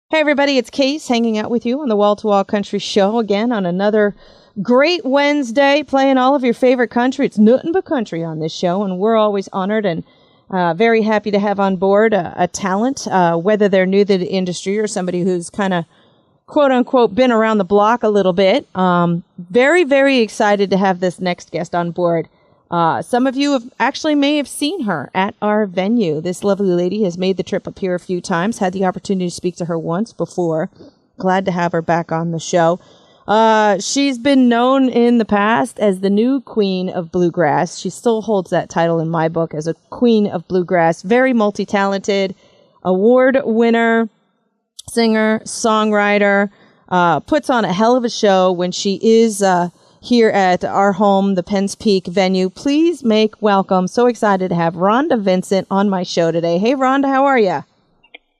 Hey everybody, it's Case hanging out with you on the Wall to Wall Country Show again on another great Wednesday, playing all of your favorite country. It's nothing but country on this show, and we're always honored and very happy to have on board a talent, whether they're new to the industry or somebody who's kind of quote unquote been around the block a little bit. Very, very excited to have this next guest on board. Some of you may have seen her at our venue. This lovely lady has made the trip up here a few times, had the opportunity to speak to her once before. Glad to have her back on the show. She's been known in the past as the new Queen of Bluegrass. She still holds that title in my book as a Queen of Bluegrass. Very multi-talented, award winner, singer, songwriter, puts on a hell of a show when she is here at our home, the Penn's Peak venue. Please make welcome. So excited to have Rhonda Vincent on my show today. Hey, Rhonda, how are you?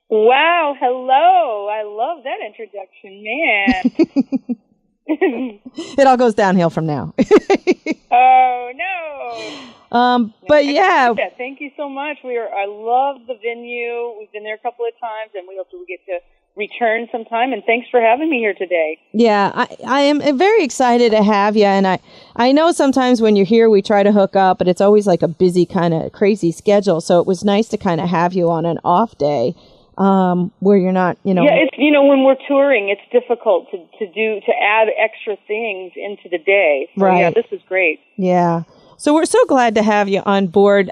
Wow, hello. I love that introduction, man. It all goes downhill from now. Oh, no. But yeah. Thank you so much. I love the venue. We've been there a couple of times, and we hope we get to return sometime, and thanks for having me here today. Yeah, I am very excited to have you, and I know sometimes when you're here we try to hook up, but it's always like a busy kind of crazy schedule, so it was nice to kind of have you on an off day where you're not, Yeah, it's, when we're touring, it's difficult to add extra things into the day. So, right. Yeah, this is great. Yeah. So we're so glad to have you on board.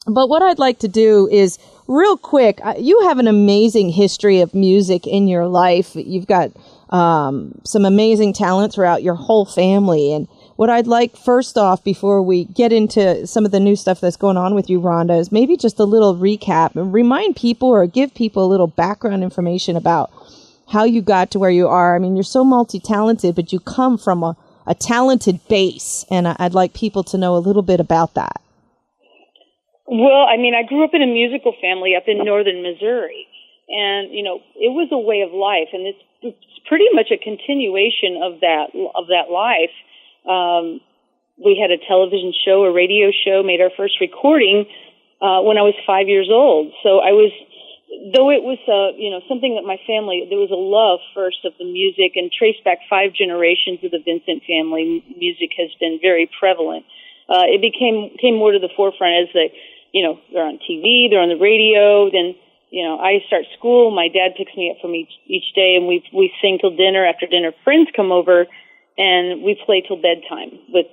But what I'd like to do is, real quick, you have an amazing history of music in your life. You've got some amazing talent throughout your whole family. And what I'd like, first off, before we get into some of the new stuff that's going on with you, Rhonda, is maybe just a little recap and remind people or give people a little background information about how you got to where you are. I mean, you're so multi-talented, but you come from a talented base. And I'd like people to know a little bit about that. Well, I mean, I grew up in a musical family up in northern Missouri, and, it was a way of life, and it's pretty much a continuation of that life. We had a television show, a radio show, made our first recording when I was 5 years old. So though it was, something that my family, there was a love first of the music, and traced back 5 generations of the Vincent family. Music has been very prevalent. It came more to the forefront as they're on TV, they're on the radio. Then, I start school. My dad picks me up from each day, and we sing till dinner. After dinner, friends come over, and we play till bedtime with,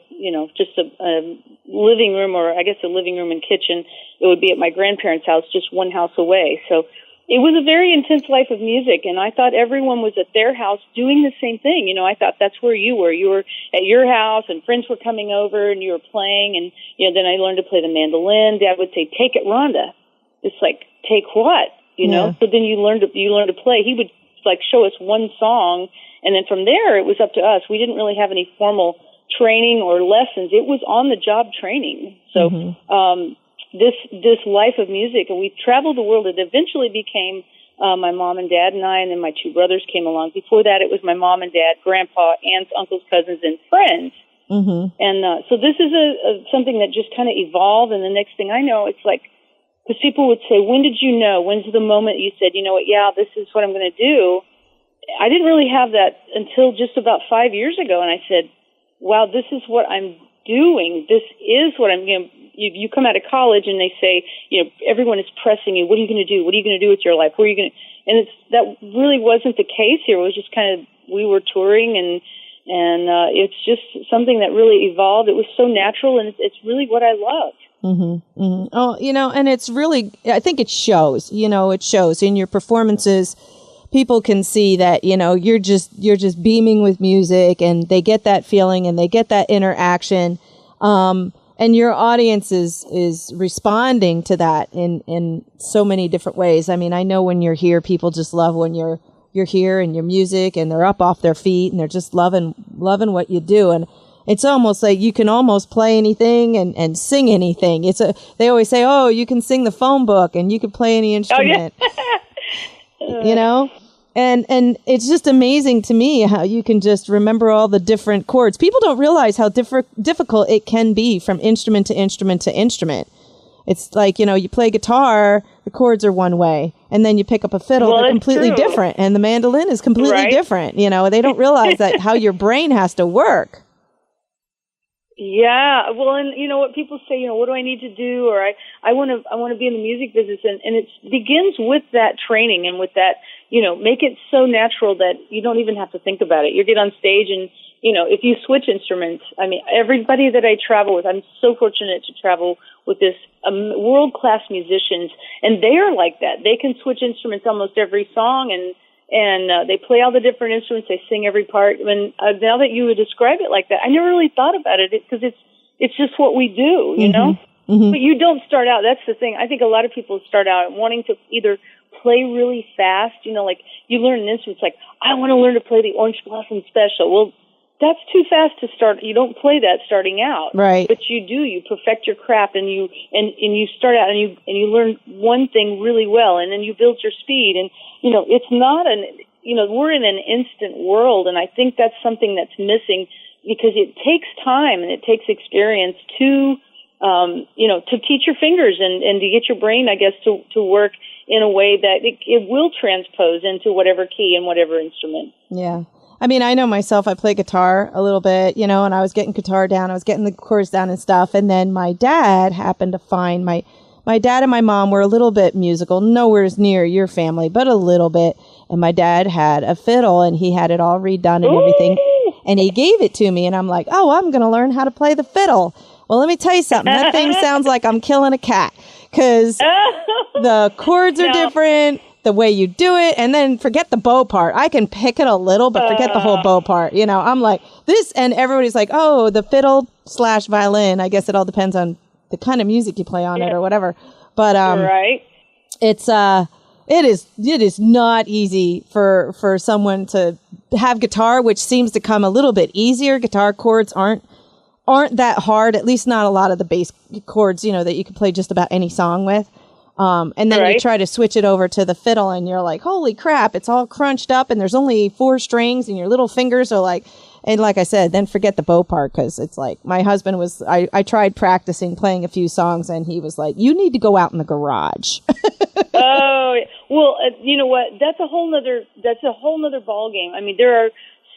just a living room, or I guess a living room and kitchen. It would be at my grandparents' house, just one house away. So it was a very intense life of music, and I thought everyone was at their house doing the same thing. I thought that's where you were. You were at your house, and friends were coming over, and you were playing, and, then I learned to play the mandolin. Dad would say, "Take it, Rhonda." It's like, take what? Yeah. So then you learn to play. He would, show us one song, and then from there, it was up to us. We didn't really have any formal training or lessons. It was on-the-job training. So, this life of music, and we traveled the world. It eventually became my mom and dad and I, and then my 2 brothers came along. Before that, it was my mom and dad, grandpa, aunts, uncles, cousins, and friends. Mm-hmm. And so this is something that just kind of evolved, and the next thing I know, it's like, because people would say, when did you know? When's the moment you said, you know what, yeah, this is what I'm going to do? I didn't really have that until just about 5 years ago, and I said, wow, this is what I'm doing. This is what I'm going to. You come out of college and they say, everyone is pressing you. What are you going to do? What are you going to do with your life? Where are you going to? And that really wasn't the case here. It was just kind of, we were touring, and it's just something that really evolved. It was so natural, and it's really what I love. Mm-hmm. Mm-hmm. Oh, and it's really, I think it shows. It shows in your performances. People can see that, you're just beaming with music, and they get that feeling, and they get that interaction. And your audience is responding to that in so many different ways. I mean, I know when you're here, people just love when you're here and your music, and they're up off their feet, and they're just loving what you do. And it's almost like you can almost play anything and sing anything. They always say, oh, you can sing the phone book and you can play any instrument. Oh, yeah. And it's just amazing to me how you can just remember all the different chords. People don't realize how difficult it can be from instrument to instrument to instrument. It's like, you play guitar, the chords are one way, and then you pick up a fiddle, they're completely different, and the mandolin is completely different. You know, they don't realize that how your brain has to work. Yeah, well, and you know what people say, you know, what do I need to do, or I want to be in the music business, and it begins with that training and with that, you know, make it so natural that you don't even have to think about it. You get on stage and, you know, if you switch instruments, I mean, everybody that I travel with, I'm so fortunate to travel with this world-class musicians, and they are like that. They can switch instruments almost every song, and they play all the different instruments. They sing every part. And now that you would describe it like that, I never really thought about it because it's just what we do, you know? Mm-hmm. But you don't start out. That's the thing. I think a lot of people start out wanting to either play really fast, you know, like you learn an instrument. It's like, I want to learn to play the Orange Blossom Special. Well, that's too fast to start. You don't play that starting out, right? But you do. You perfect your craft, and you start out, and you learn one thing really well, and then you build your speed. And you know, it's not we're in an instant world, and I think that's something that's missing because it takes time and it takes experience to teach your fingers and to get your brain, I guess, to work in a way that it will transpose into whatever key and whatever instrument. Yeah. I mean, I know myself, I play guitar a little bit, you know, and I was getting guitar down, I was getting the chords down and stuff. And then my dad happened to find my dad and my mom were a little bit musical, nowhere near your family, but a little bit. And my dad had a fiddle and he had it all redone and everything. And he gave it to me and I'm like, oh, I'm going to learn how to play the fiddle. Well, let me tell you something. That thing sounds like I'm killing a cat because the chords are different. The way you do it, and then forget the bow part. I can pick it a little, but forget the whole bow part. You know, I'm like this, and everybody's like, "Oh, the fiddle/violin." I guess it all depends on the kind of music you play on it or whatever. But right, it is not easy for someone to have guitar, which seems to come a little bit easier. Guitar chords aren't that hard, at least not a lot of the bass chords, you know, that you can play just about any song with. And then you try to switch it over to the fiddle and you're like, holy crap, it's all crunched up and there's only 4 strings and your little fingers are like, and like I said, then forget the bow part because it's like my husband was, I tried practicing playing a few songs and he was like, you need to go out in the garage. Oh, well, you know what? That's a whole nother ball game. I mean, there are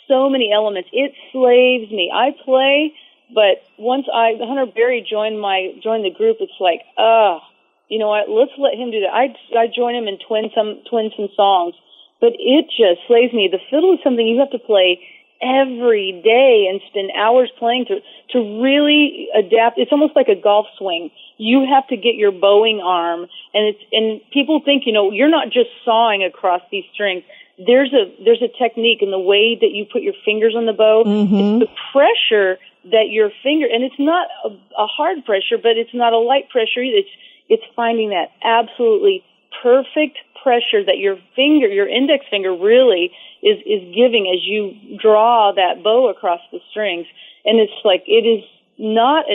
so many elements. It slaves me. I play, but once Hunter Berry joined the group, it's like, you know what? Let's let him do that. I join him and twin some songs, but it just slays me. The fiddle is something you have to play every day and spend hours playing to really adapt. It's almost like a golf swing. You have to get your bowing arm, and people think, you know, you're not just sawing across these strings. There's a technique in the way that you put your fingers on the bow. Mm-hmm. It's the pressure that your finger, and it's not a hard pressure, but it's not a light pressure either. It's finding that absolutely perfect pressure that your index finger really is giving as you draw that bow across the strings. And it's like, it's not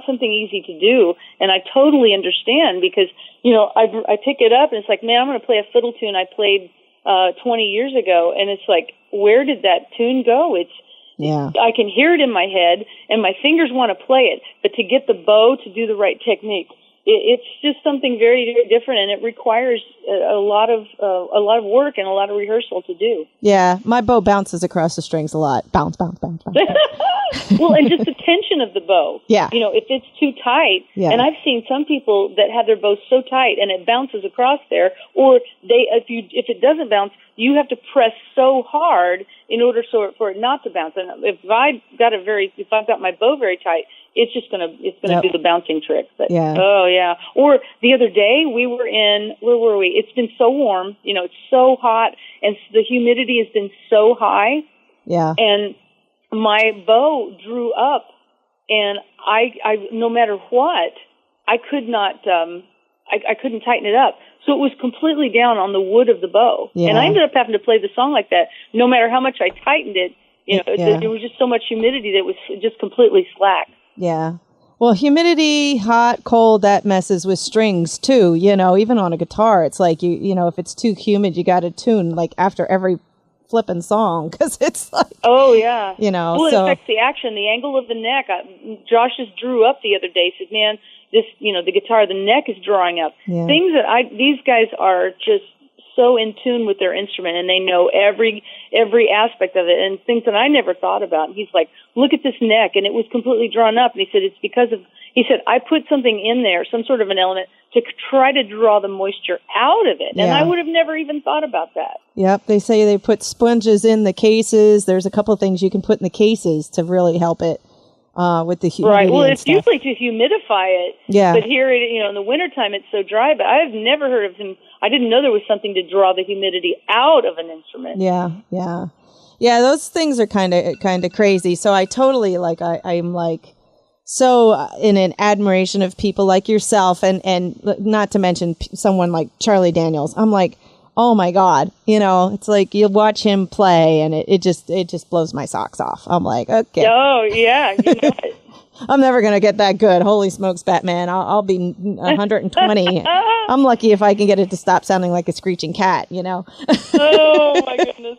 something easy to do. And I totally understand because, you know, I pick it up and it's like, man, I'm going to play a fiddle tune I played 20 years ago. And it's like, where did that tune go? I can hear it in my head and my fingers want to play it, but to get the bow to do the right technique, it's just something very, very different, and it requires a lot of work and a lot of rehearsal to do. Yeah, my bow bounces across the strings a lot. Bounce, bounce, bounce, bounce. Well, and just the tension of the bow. Yeah. You know, if it's too tight, and I've seen some people that have their bow so tight and it bounces across there, or if it doesn't bounce, you have to press so hard in order for it not to bounce. And if I've got my bow very tight, it's gonna do the bouncing trick. But, oh yeah. Or the other day we were where were we? It's been so warm, you know, it's so hot, and the humidity has been so high. Yeah. And my bow drew up, and I no matter what, I could not, I couldn't tighten it up. So it was completely down on the wood of the bow. Yeah. And I ended up having to play the song like that. No matter how much I tightened it, you know, there was just so much humidity that it was just completely slack. Yeah. Well, humidity, hot, cold, that messes with strings too. You know, even on a guitar, it's like, you know, if it's too humid, you got to tune like after every flipping song, because it's like, oh yeah, well, it affects the action, the angle of the neck. Josh just drew up the other day. Said, man, this, the guitar, the neck is drawing up. Yeah. Things that these guys are just so in tune with their instrument, and they know every aspect of it, and things that I never thought about. And he's like, look at this neck, and it was completely drawn up. And he said, it's because of, he said, I put something in there, some sort of an element, to try to draw the moisture out of it. And I would have never even thought about that. Yep. They say they put sponges in the cases. There's a couple of ththings you can put in the cases to really help it with the humidity. Right. Well, it's stuff. usually to humidify it. Yeah. But here, in the wintertime, it's so dry. But I've never heard of him. I didn't know there was something to draw the humidity out of an instrument. Yeah. Yeah. Yeah. Those things are kind of crazy. So I totally I'm so in an admiration of people like yourself, and not to mention someone like Charlie Daniels. I'm like, oh my God, it's like you watch him play and it just blows my socks off. I'm like, okay. Oh yeah. I'm never going to get that good. Holy smokes, Batman. I'll be 120. I'm lucky if I can get it to stop sounding like a screeching cat, Oh my goodness.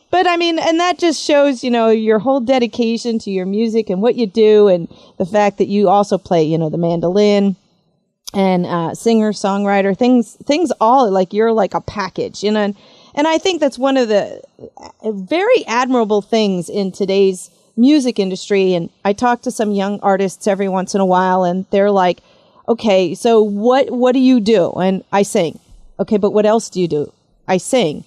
But I mean, and that just shows, your whole dedication to your music and what you do, and the fact that you also play, the mandolin and singer, songwriter, things all like you're like a package, and I think that's one of the very admirable things in today's music industry. And I talk to some young artists every once in a while, and they're like, okay, so what do you do? And I sing. Okay, but what else do you do? I sing.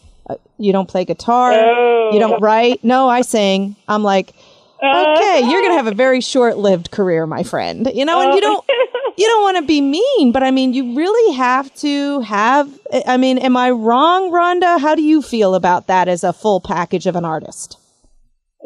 You don't play guitar? Oh. You don't write? No, I sing. I'm like, okay, you're going to have a very short-lived career, my friend. And you don't want to be mean, but I mean, you really have to have, am I wrong, Rhonda? How do you feel about that as a full package of an artist?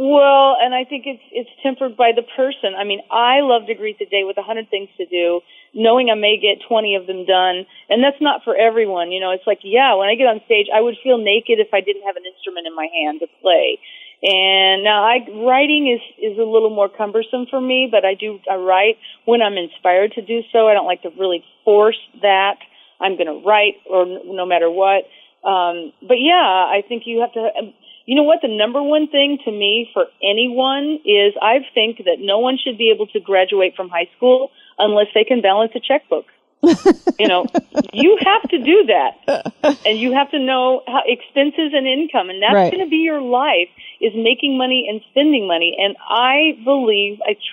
Well, and I think it's tempered by the person. I mean, I love to greet the day with 100 things to do, knowing I may get 20 of them done, and that's not for everyone. It's like, when I get on stage, I would feel naked if I didn't have an instrument in my hand to play. And now writing is a little more cumbersome for me, but I write when I'm inspired to do so. I don't like to really force that I'm going to write, or no matter what. But I think you have to. You know what? The number one thing to me for anyone is I think that no one should be able to graduate from high school unless they can balance a checkbook. You have to do that. And you have to know how expenses and income. And that's going to be your life, is making money and spending money. And I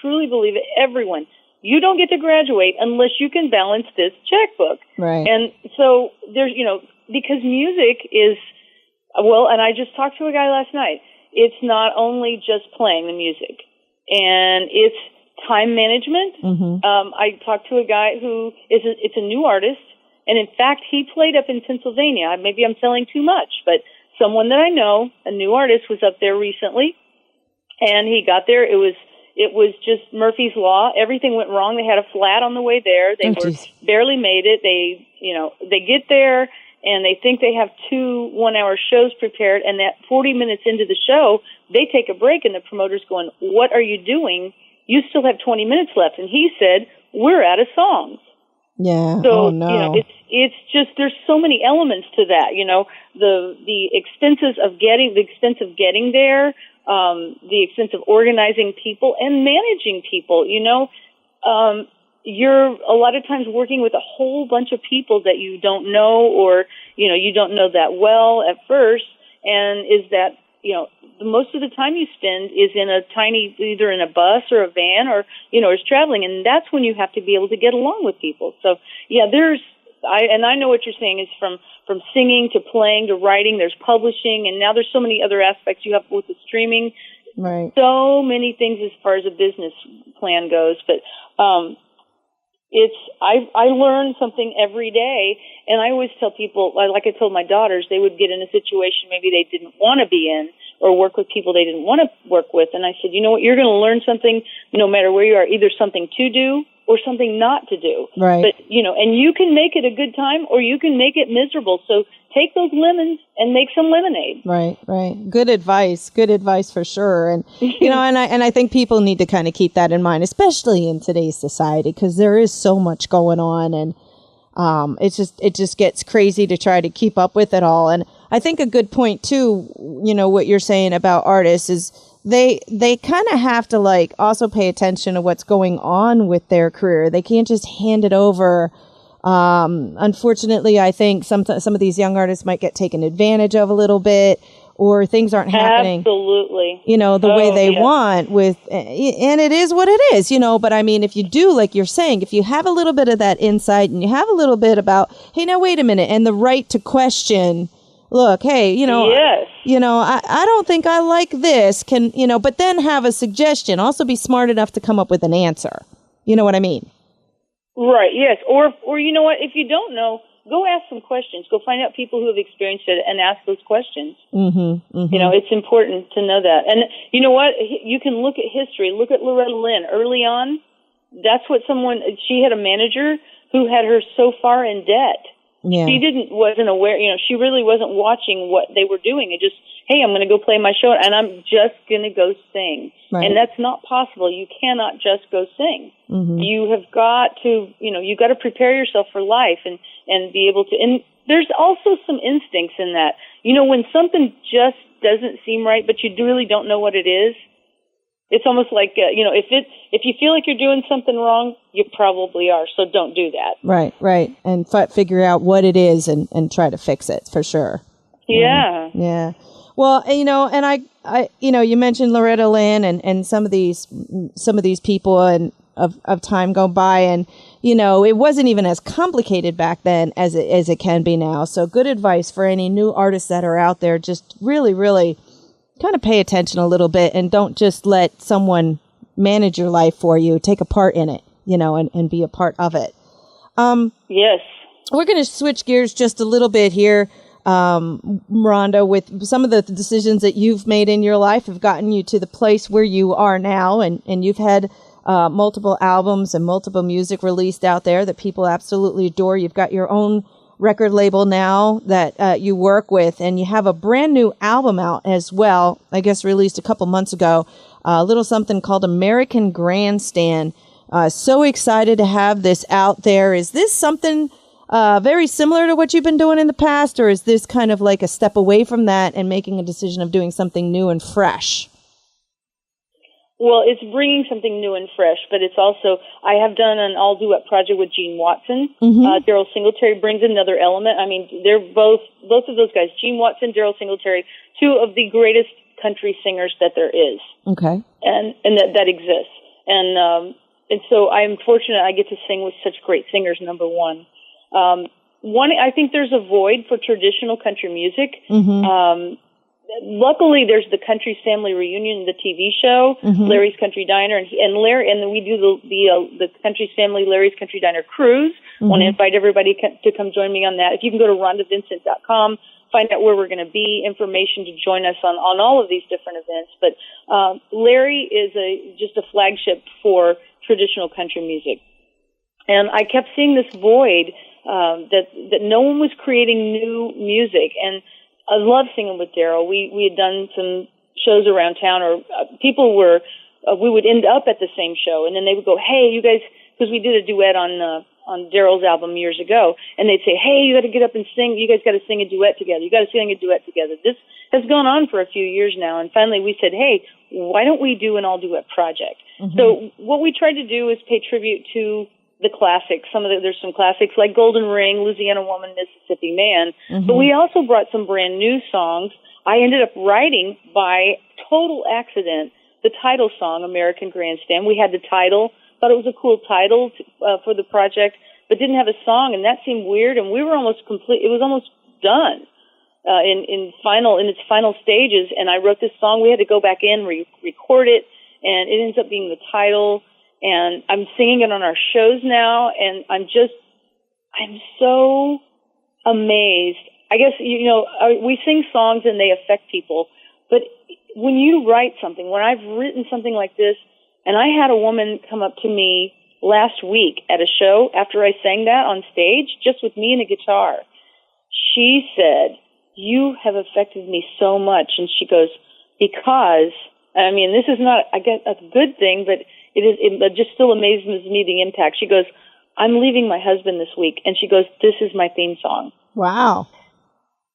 truly believe that everyone, you don't get to graduate unless you can balance this checkbook. Right. And so there's, because music is, and I just talked to a guy last night. It's not only just playing the music, and it's time management. Mm-hmm. I talked to a guy who it's a new artist, and in fact, he played up in Pennsylvania. Maybe I'm selling too much, but someone that I know, a new artist, was up there recently, and he got there. It was just Murphy's Law. Everything went wrong. They had a flat on the way there. They barely made it. They get there, and they think they have 2 one-hour shows prepared, and that 40 minutes into the show, they take a break, and the promoter's going, what are you doing? You still have 20 minutes left. And he said, we're out of songs. Yeah. So, oh, no. It's just, there's so many elements to that, the expense of getting there, the expense of organizing people and managing people, you're a lot of times working with a whole bunch of people that you don't know, or, you don't know that well at first. And is that, most of the time you spend is in a tiny, either in a bus or a van or, is traveling. And that's when you have to be able to get along with people. So I know what you're saying is from singing to playing to writing, there's publishing, and now there's so many other aspects you have with the streaming. Right. So many things as far as a business plan goes. But, I learn something every day, and I always tell people, like I told my daughters, they would get in a situation maybe they didn't want to be in, or work with people they didn't want to work with, and I said, you know what, you're going to learn something no matter where you are, either something to do or something not to do. Right. But, and you can make it a good time or you can make it miserable. So take those lemons and make some lemonade. Right, right. Good advice for sure. And, and I think people need to kind of keep that in mind, especially in today's society, because there is so much going on. And It just gets crazy to try to keep up with it all. And I think a good point too, what you're saying about artists is they kind of have to like also pay attention to what's going on with their career. They can't just hand it over. Unfortunately, I think some of these young artists might get taken advantage of a little bit, or things aren't happening. Absolutely. The way they want and it is what it is, but I mean, if you do, like you're saying, if you have a little bit of that insight and you have a little bit about, hey, now wait a minute, and the right to question, look, hey, yes. I don't think I like this, but then have a suggestion, also be smart enough to come up with an answer. You know what I mean? Right, yes. Or you know what, if you don't know, go ask some questions. Go find out people who have experienced it and ask those questions. Mm-hmm, mm-hmm. It's important to know that. And you know what? You can look at history. Look at Loretta Lynn. Early on, that's what she had a manager who had her so far in debt. Yeah. She wasn't aware, she really wasn't watching what they were doing. It just, hey, I'm going to go play my show and I'm just going to go sing. Right. And that's not possible. You cannot just go sing. Mm-hmm. You have got to, you've got to prepare yourself for life and be able to, and there's also some instincts in that. When something just doesn't seem right, but you really don't know what it is, it's almost like, if you feel like you're doing something wrong, you probably are. So don't do that. Right. And figure out what it is and try to fix it for sure. Yeah. Yeah. Well, and I you mentioned Loretta Lynn and some of these people and of time go by, and it wasn't even as complicated back then as it can be now. So good advice for any new artists that are out there. Just really, really kind of pay attention a little bit and don't just let someone manage your life for you. Take a part in it, and be a part of it. Yes. We're going to switch gears just a little bit here. Rhonda, with some of the decisions that you've made in your life have gotten you to the place where you are now, and you've had multiple albums and multiple music released out there that people absolutely adore. You've got your own record label now that you work with, and you have a brand new album out as well, I guess released a couple months ago, a little something called American Grandstand. So excited to have this out there. Is this something very similar to what you've been doing in the past, or is this kind of like a step away from that and making a decision of doing something new and fresh? Well, it's bringing something new and fresh, but it's also, I have done an all-duet project with Gene Watson. Mm-hmm. Daryl Singletary brings another element. I mean, they're both of those guys, Gene Watson, Daryl Singletary, two of the greatest country singers that there is. Okay. And that exists. And so I'm fortunate I get to sing with such great singers, number one. I think there's a void for traditional country music. Mm-hmm. Luckily, there's the Country Family Reunion, the TV show, mm-hmm. Larry's Country Diner, and Larry, and then we do the Country Family Larry's Country Diner cruise. Mm-hmm. Want to invite everybody to come join me on that. If you can go to RhondaVincent.com, find out where we're going to be, information to join us on all of these different events. But Larry is just a flagship for traditional country music, and I kept seeing this void that no one was creating new music. And I love singing with Daryl. We had done some shows around town, or people were, we would end up at the same show, and then they would go, hey, you guys, because we did a duet on Daryl's album years ago, and they'd say, hey, you got to get up and sing, you guys got to sing a duet together, you got to sing a duet together. This has gone on for a few years now, and finally we said, hey, why don't we do an all-duet project? Mm-hmm. So what we tried to do is pay tribute to the classics. There's some classics like Golden Ring, Louisiana Woman, Mississippi Man, mm-hmm. but we also brought some brand new songs. I ended up writing by total accident the title song, American Grandstand. We had the title, thought it was a cool title for the project, but didn't have a song, and that seemed weird, and we were almost complete. It was almost done in its final stages, and I wrote this song. We had to go back in, record it, and it ends up being the title. And I'm singing it on our shows now, and I'm so amazed. I guess, we sing songs and they affect people, but when you write something, when I've written something like this, and I had a woman come up to me last week at a show after I sang that on stage, just with me and a guitar. She said, you have affected me so much. And she goes, because, I mean, this is not, I guess, a good thing, but it just still amazes me the impact. She goes, I'm leaving my husband this week. And she goes, this is my theme song. Wow.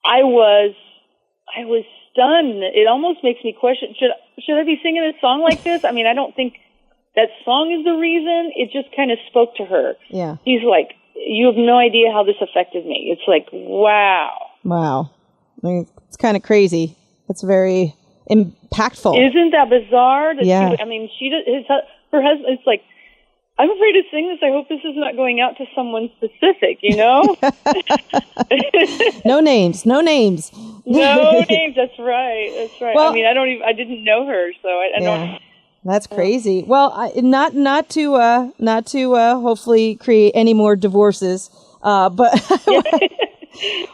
I was stunned. It almost makes me question, should I be singing a song like this? I mean, I don't think that song is the reason. It just kind of spoke to her. Yeah. She's like, you have no idea how this affected me. It's like, wow. Wow. I mean, it's kind of crazy. It's very impactful. Isn't that bizarre? Yeah. Her husband, it's like, I'm afraid to sing this. I hope this is not going out to someone specific, you know? No names. No names. That's right. Well, I mean, I didn't know her, so I don't. That's crazy. Well, not to hopefully create any more divorces. But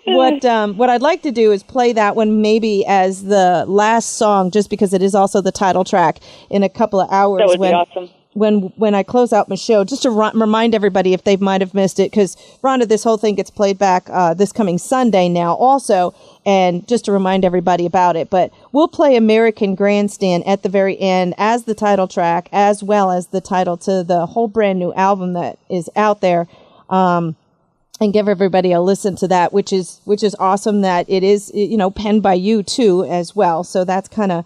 what I'd like to do is play that one maybe as the last song, just because it is also the title track in a couple of hours. That would be awesome. When I close out my show, just to remind everybody if they might have missed it, because Rhonda, this whole thing gets played back this coming Sunday now also, and just to remind everybody about it. But we'll play American Grandstand at the very end as the title track, as well as the title to the whole brand new album that is out there, and give everybody a listen to that, which is awesome that it is, penned by you too as well. So that's kind of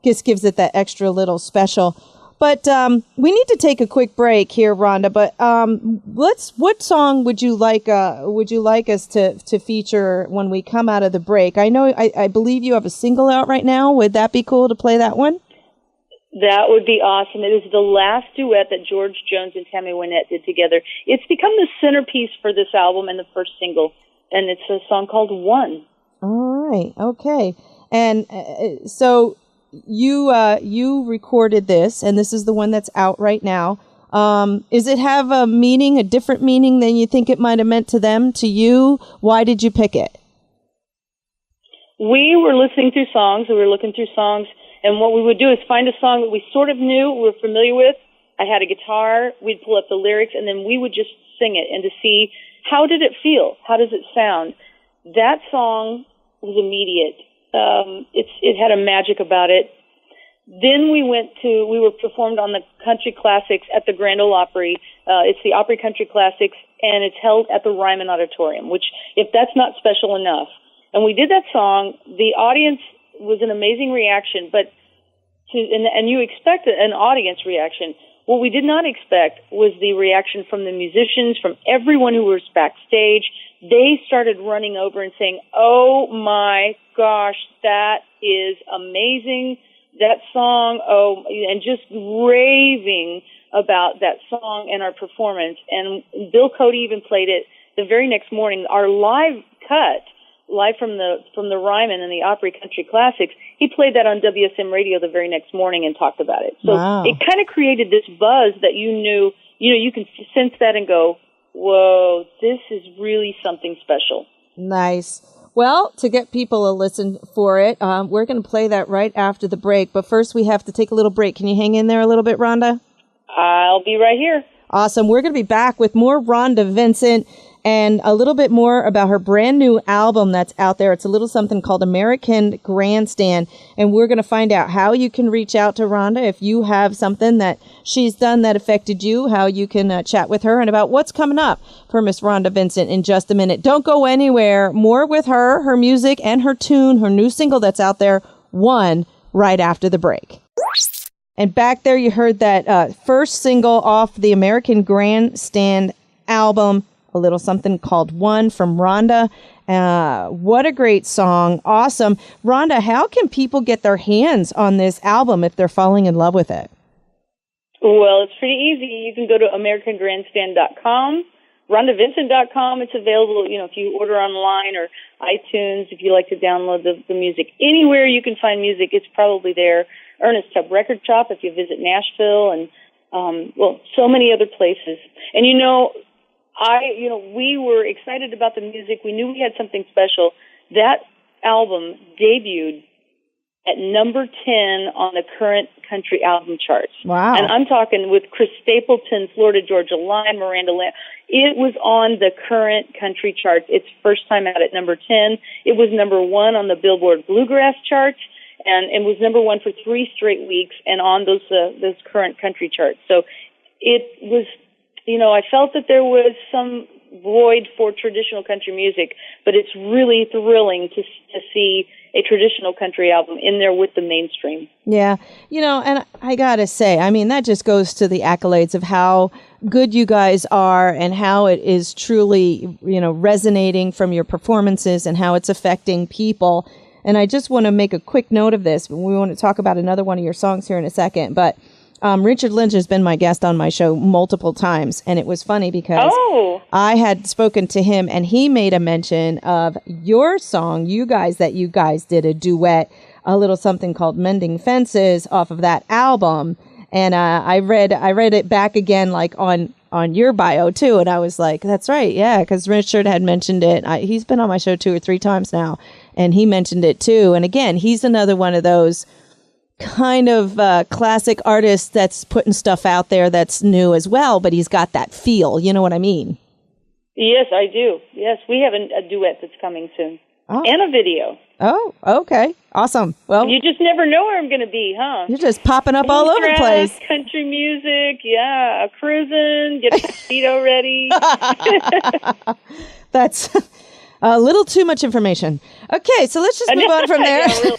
just gives it that extra little special. But we need to take a quick break here, Rhonda. But what song would you like us to feature when we come out of the break? I know I believe you have a single out right now. Would that be cool to play that one? That would be awesome. It is the last duet that George Jones and Tammy Wynette did together. It's become the centerpiece for this album and the first single, and it's a song called One. All right. Okay. And so you recorded this, and this is the one that's out right now. Is it have a meaning, a different meaning than you think it might have meant to them, to you? Why did you pick it? We were listening through songs. We were looking through songs, and what we would do is find a song that we sort of knew, we were familiar with. I had a guitar. We'd pull up the lyrics, and then we would just sing it, and to see how did it feel? How does it sound? That song was immediate. It had a magic about it. Then we were performed on the Country Classics at the Grand Ole Opry. It's the Opry Country Classics, and it's held at the Ryman Auditorium, which, if that's not special enough. And we did that song. The audience was an amazing reaction, and you expect an audience reaction. What we did not expect was the reaction from the musicians, from everyone who was backstage. They started running over and saying, "Oh my gosh, that is amazing, that song," and just raving about that song and our performance. And Bill Cody even played it the very next morning. Our live from the Ryman and the Opry Country Classics, he played that on WSM Radio the very next morning and talked about it. So It kind of created this buzz that you can sense that and go, whoa, this is really something special. Nice. Well, to get people a listen for it, we're going to play that right after the break. But first, we have to take a little break. Can you hang in there a little bit, Rhonda? I'll be right here. Awesome. We're going to be back with more Rhonda Vincent and a little bit more about her brand new album that's out there. It's a little something called American Grandstand. And we're going to find out how you can reach out to Rhonda if you have something that she's done that affected you, how you can chat with her, and about what's coming up for Miss Rhonda Vincent in just a minute. Don't go anywhere. More with her music, and her tune, her new single that's out there, One, right after the break. And back there, you heard that first single off the American Grandstand album, a little something called One from Rhonda. What a great song. Awesome. Rhonda, how can people get their hands on this album if they're falling in love with it? Well, it's pretty easy. You can go to AmericanGrandstand.com, RhondaVincent.com. It's available, if you order online, or iTunes, if you like to download the music. Anywhere you can find music, it's probably there. Ernest Tubb Record Shop if you visit Nashville, and so many other places. And we were excited about the music. We knew we had something special. That album debuted at number 10 on the current country album charts. Wow. And I'm talking with Chris Stapleton, Florida Georgia Line, Miranda Lamb. It was on the current country charts. Its first time out at number 10. It was number 1 on the Billboard Bluegrass charts, and it was number 1 for 3 straight weeks and on those current country charts. So it was I felt that there was some void for traditional country music, but it's really thrilling to see a traditional country album in there with the mainstream. Yeah. And I got to say, I mean, that just goes to the accolades of how good you guys are and how it is truly, resonating from your performances and how it's affecting people. And I just want to make a quick note of this. We want to talk about another one of your songs here in a second, but Richard Lynch has been my guest on my show multiple times, and it was funny because I had spoken to him, and he made a mention of your song, you guys did a duet, a little something called Mending Fences off of that album, and I read it back again, like on your bio too, and I was like, that's right, yeah, because Richard had mentioned it. He's been on my show 2 or 3 times now, and he mentioned it too, and again, he's another one of those kind of classic artist that's putting stuff out there that's new as well, but he's got that feel. You know what I mean? Yes, I do. Yes, we have a duet that's coming soon. And a video. Oh, okay. Awesome. Well, you just never know where I'm going to be, huh? You're just popping up all over the place. Country music, yeah, cruising, get a Speedo ready. That's a little too much information. Okay, so let's just move on from there. Yeah, really.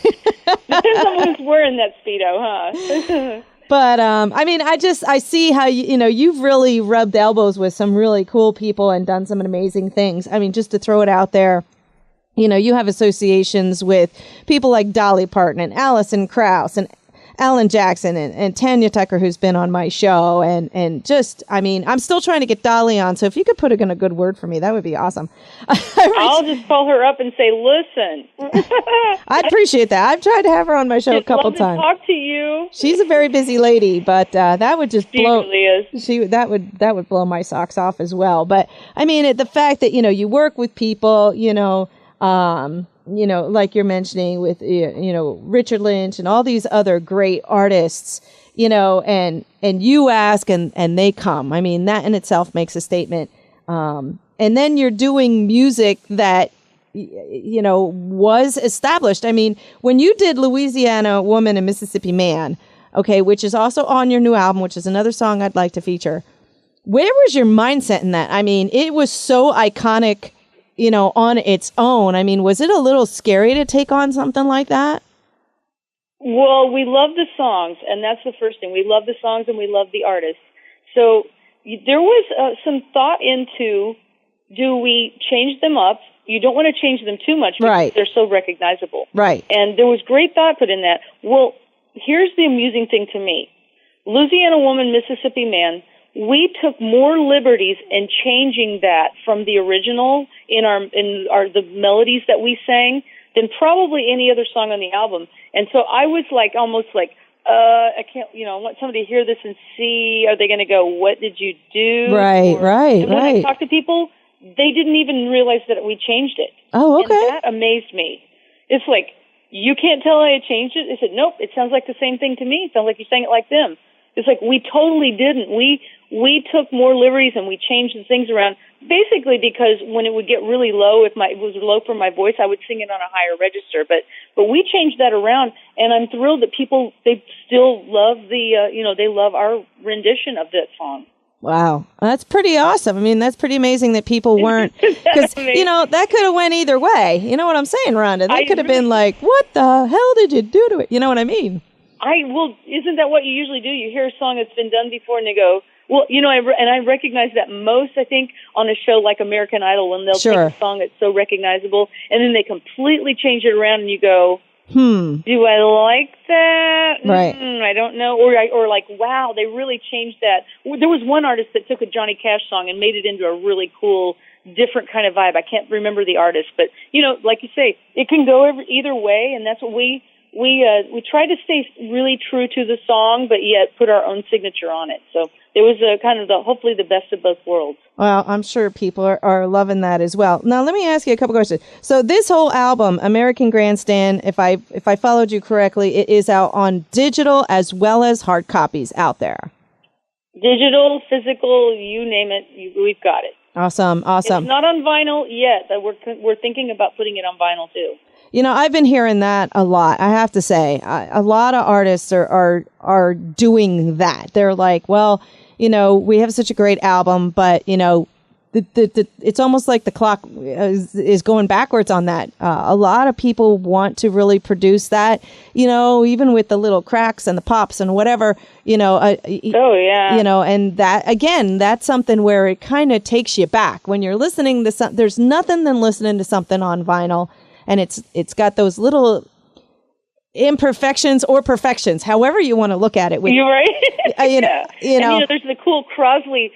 Depends on who's wearing that Speedo, huh? But, I mean, I see how, you've really rubbed elbows with some really cool people and done some amazing things. I mean, just to throw it out there, you have associations with people like Dolly Parton and Alison Krauss and Alan Jackson and Tanya Tucker, who's been on my show. And just, I mean, I'm still trying to get Dolly on. So if you could put in a good word for me, that would be awesome. I'll just call her up and say, listen. I'd appreciate that. I've tried to have her on my show a couple times. Talk to you. She's a very busy lady, but that would just blow. She really is. That would blow my socks off as well. But I mean, the fact that, you work with people, like you're mentioning with, Richard Lynch and all these other great artists, and you ask and they come. I mean, that in itself makes a statement. And then you're doing music that, was established. I mean, when you did Louisiana Woman and Mississippi Man, okay, which is also on your new album, which is another song I'd like to feature. Where was your mindset in that? I mean, it was so iconic, on its own. I mean, was it a little scary to take on something like that? Well, we love the songs, and that's the first thing. We love the songs and we love the artists. So there was some thought into, do we change them up? You don't want to change them too much because they're so recognizable. Right. And there was great thought put in that. Well, here's the amusing thing to me. Louisiana Woman, Mississippi Man, we took more liberties in changing that from the original in the melodies that we sang than probably any other song on the album. And so I was almost like, I can't, I want somebody to hear this and see, are they going to go, what did you do? Right. And when I talk to people, they didn't even realize that we changed it. Oh, okay. And that amazed me. It's like, you can't tell I changed it? I said, nope, it sounds like the same thing to me. It sounds like you sang it like them. It's like, we totally didn't. We took more liberties and we changed the things around, basically because when it would get really low, if it was low for my voice, I would sing it on a higher register. But we changed that around, and I'm thrilled that people, they still love they love our rendition of that song. Wow. That's pretty awesome. I mean, that's pretty amazing that people weren't, because, that could have went either way. You know what I'm saying, Rhonda? That could have been like, what the hell did you do to it? You know what I mean? Isn't that what you usually do? You hear a song that's been done before and they go, well, I recognize that most, I think, on a show like American Idol, when they'll take a song that's so recognizable and then they completely change it around and you go, do I like that? Right. I don't know. Or like, wow, they really changed that. There was one artist that took a Johnny Cash song and made it into a really cool, different kind of vibe. I can't remember the artist, but, like you say, it can go either way, and that's what we try to stay really true to the song, but yet put our own signature on it. So it was hopefully the best of both worlds. Well, I'm sure people are loving that as well. Now, let me ask you a couple questions. So this whole album, American Grandstand, if I followed you correctly, it is out on digital as well as hard copies out there. Digital, physical, you name it, we've got it. Awesome. It's not on vinyl yet. We're thinking about putting it on vinyl too. I've been hearing that a lot. I have to say, a lot of artists are doing that. They're like, well, we have such a great album, but, it's almost like the clock is going backwards on that. A lot of people want to really produce that, even with the little cracks and the pops and whatever, and that, again, that's something where it kind of takes you back when you're listening to there's nothing than listening to something on vinyl, and it's got those little imperfections or perfections, however you want to look at it. You're right. There's the cool Crosley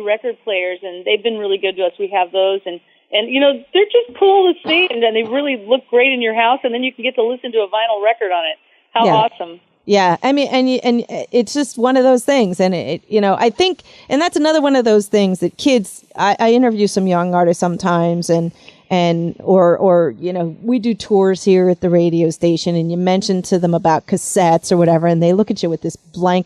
record players, and they've been really good to us. We have those, and they're just cool to see, and they really look great in your house, and then you can get to listen to a vinyl record on it. How awesome. Yeah, I mean, and it's just one of those things, and I think, and that's another one of those things that kids. I interview some young artists sometimes, or we do tours here at the radio station, and you mention to them about cassettes or whatever, and they look at you with this blank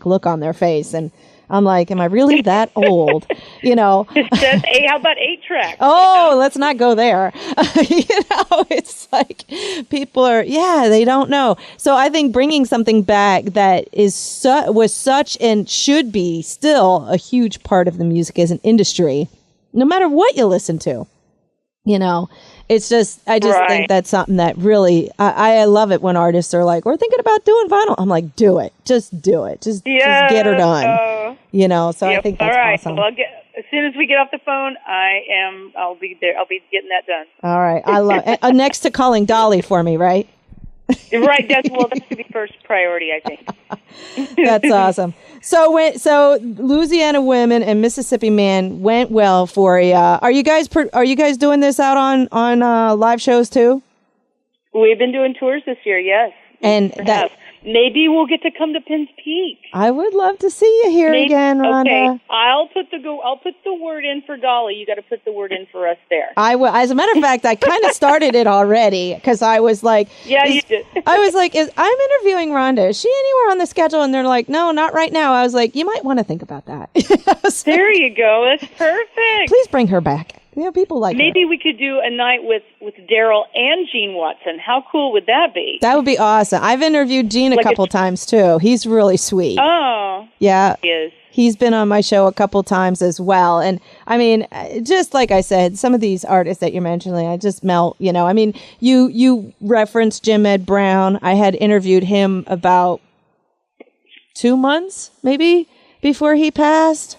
look on their face, and I'm like, am I really that old? Cassettes, how about 8-track? Oh, let's not go there. It's like people they don't know. So I think bringing something back that was such and should be still a huge part of the music as an industry, no matter what you listen to. It's just, I just think that's something that really, I love it when artists are like, we're thinking about doing vinyl. I'm like, do it. Just do it. Just get her done. So I think that's awesome. Well, as soon as we get off the phone, I'll be there. I'll be getting that done. All right. I love it. Next to calling Dolly for me, right? Right. That should be first priority, I think. That's awesome. So Louisiana Women and Mississippi Man went well for you. Are you guys doing this out on live shows too? We've been doing tours this year, yes. And maybe we'll get to come to Penn's Peak. I would love to see you here again, Rhonda. Okay, I'll put the word in for Dolly. You got to put the word in for us there. I will. As a matter of fact, I kind of started it already because I was like, yeah, you did. I was like, I'm interviewing Rhonda. Is she anywhere on the schedule? And they're like, no, not right now. I was like, you might want to think about that. There you go. That's perfect. Please bring her back. People like maybe we could do a night with Daryl and Gene Watson. How cool would that be? That would be awesome. I've interviewed Gene a couple times too. He's really sweet. Oh, yeah, he is. He's been on my show a couple times as well. And I mean, just like I said, some of these artists that you're mentioning, I just melt. I mean, you referenced Jim Ed Brown. I had interviewed him about 2 months maybe before he passed.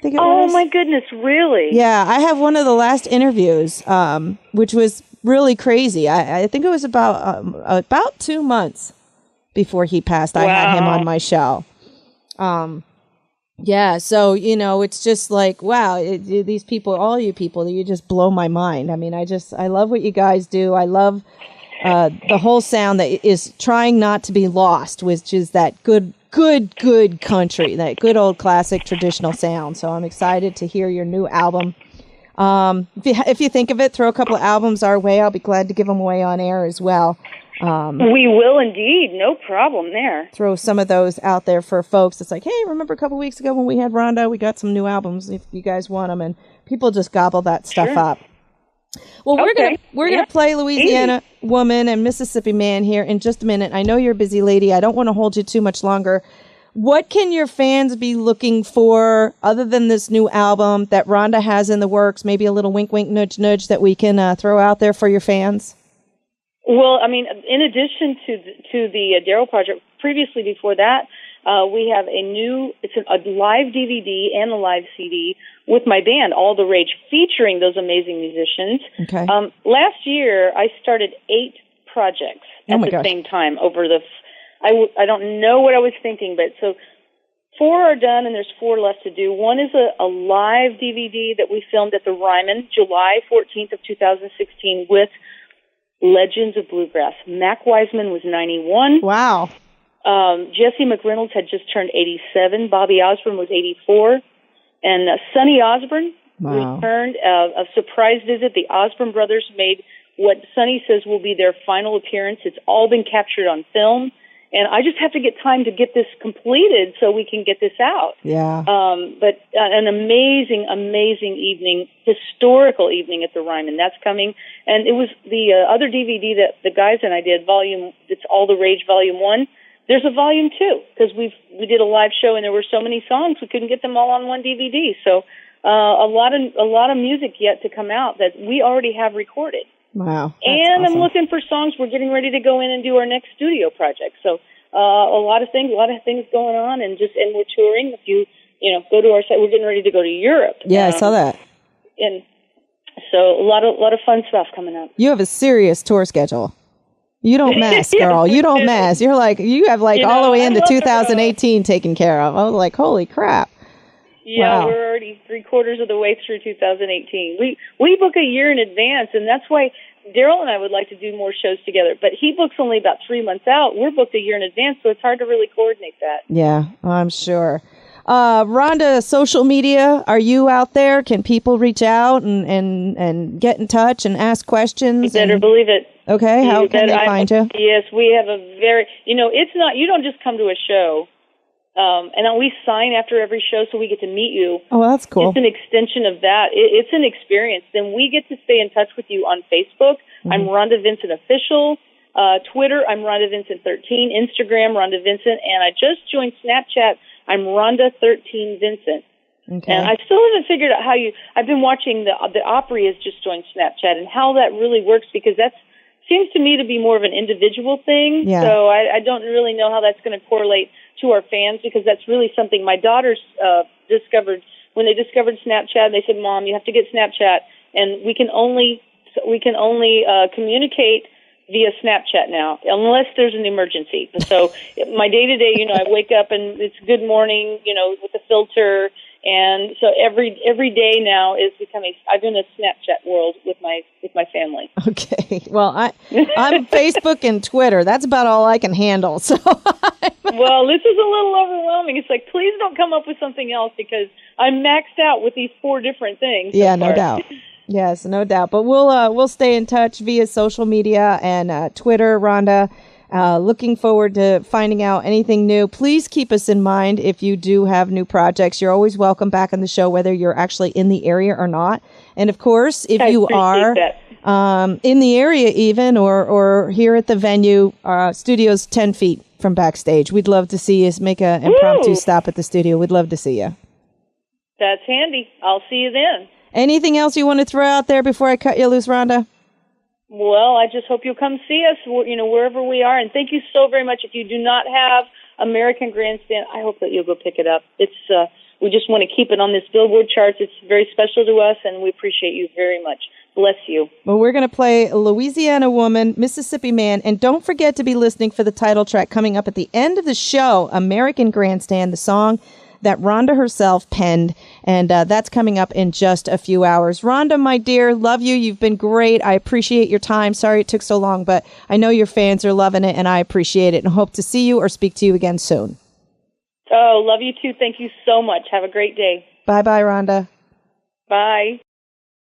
Oh my goodness, really? Yeah, I have one of the last interviews, which was really crazy. I think it was about 2 months before he passed. I had him on my show. Yeah, so it's just like, wow, these people, all you people, you just blow my mind. I mean, I love what you guys do. I love the whole sound that is trying not to be lost, which is that good country, that good old classic traditional sound. So I'm excited to hear your new album. If you think of it, throw a couple of albums our way. I'll be glad to give them away on air as well. We will indeed. No problem there. Throw some of those out there for folks. It's like, hey, remember a couple weeks ago when we had Rhonda? We got some new albums if you guys want them. And people just gobble that stuff up. Well, we're gonna play Louisiana Woman and Mississippi Man here in just a minute. I know you're a busy lady. I don't want to hold you too much longer. What can your fans be looking for other than this new album that Rhonda has in the works? Maybe a little wink, wink, nudge, nudge that we can throw out there for your fans. Well, I mean, in addition to the Daryl project, previously before that, we have a live DVD and a live CD with my band, All the Rage, featuring those amazing musicians. Okay. Last year, I started 8 projects at the same time over I don't know what I was thinking, but so 4 are done and there's 4 left to do. One is a live DVD that we filmed at the Ryman, July 14th of 2016 with legends of bluegrass. Mac Wiseman was 91. Wow. Jesse McReynolds had just turned 87. Bobby Osborne was 84. And Sonny Osborne returned, a surprise visit. The Osborne brothers made what Sonny says will be their final appearance. It's all been captured on film. And I just have to get time to get this completed so we can get this out. Yeah. But an amazing, amazing evening, historical evening at the Ryman. That's coming. And it was the other DVD that the guys and I did, it's All the Rage Volume 1. there's a volume 2 because we did a live show and there were so many songs we couldn't get them all on one DVD. So a lot of music yet to come out that we already have recorded. Wow. And awesome. I'm looking for songs. We're getting ready to go in and do our next studio project. So a lot of things going on, and we're touring. If you go to our site, we're getting ready to go to Europe. Yeah, I saw that. And so a lot of fun stuff coming up. You have a serious tour schedule. You don't mess, girl. You don't mess. You have all the way into 2018 taken care of. I was like, holy crap. Yeah, wow. We're already 3/4 of the way through 2018. We book a year in advance, and that's why Daryl and I would like to do more shows together. But he books only about 3 months out. We're booked a year in advance, so it's hard to really coordinate that. Yeah, I'm sure. Rhonda, social media, are you out there? Can people reach out and get in touch and ask questions? You better believe it. Okay, how can they find you? Yes, we have a very, it's not, you don't just come to a show. And we sign after every show, so we get to meet you. Oh, well, that's cool. It's an extension of that. It's an experience. Then we get to stay in touch with you on Facebook. Mm-hmm. I'm Rhonda Vincent Official. Twitter, I'm Rhonda Vincent 13. Instagram, Rhonda Vincent. And I just joined Snapchat. I'm Rhonda 13 Vincent. Okay. And I still haven't figured out I've been watching the Opry has just joined Snapchat and how that really works, because seems to me to be more of an individual thing. Yeah. So I don't really know how that's going to correlate to our fans, because that's really something my daughters discovered when they discovered Snapchat. They said, "Mom, you have to get Snapchat," and we can only communicate via Snapchat now, unless there's an emergency. So my day-to-day, I wake up and it's good morning, with the filter. And so every day now is I'm in a Snapchat world with my family. Okay. Well, I'm Facebook and Twitter. That's about all I can handle. So well, this is a little overwhelming. It's like, please don't come up with something else, because I'm maxed out with these 4 different things. Yeah, no doubt. Yes, no doubt. But we'll stay in touch via social media and Twitter, Rhonda. Looking forward to finding out anything new. Please keep us in mind if you do have new projects. You're always welcome back on the show, whether you're actually in the area or not. And of course, if you are in the area even, or here at the venue, studio's 10 feet from backstage. We'd love to see you make an impromptu stop at the studio. We'd love to see you. That's handy. I'll see you then. Anything else you want to throw out there before I cut you loose, Rhonda? Well, I just hope you'll come see us, wherever we are. And thank you so very much. If you do not have American Grandstand, I hope that you'll go pick it up. It's we just want to keep it on this Billboard charts. It's very special to us, and we appreciate you very much. Bless you. Well, we're going to play Louisiana Woman, Mississippi Man, and don't forget to be listening for the title track coming up at the end of the show, American Grandstand, the song that Rhonda herself penned, and that's coming up in just a few hours. Rhonda, my dear, love you. You've been great. I appreciate your time. Sorry it took so long, but I know your fans are loving it, and I appreciate it, and hope to see you or speak to you again soon. Oh, love you too. Thank you so much. Have a great day. Bye-bye, Rhonda. Bye.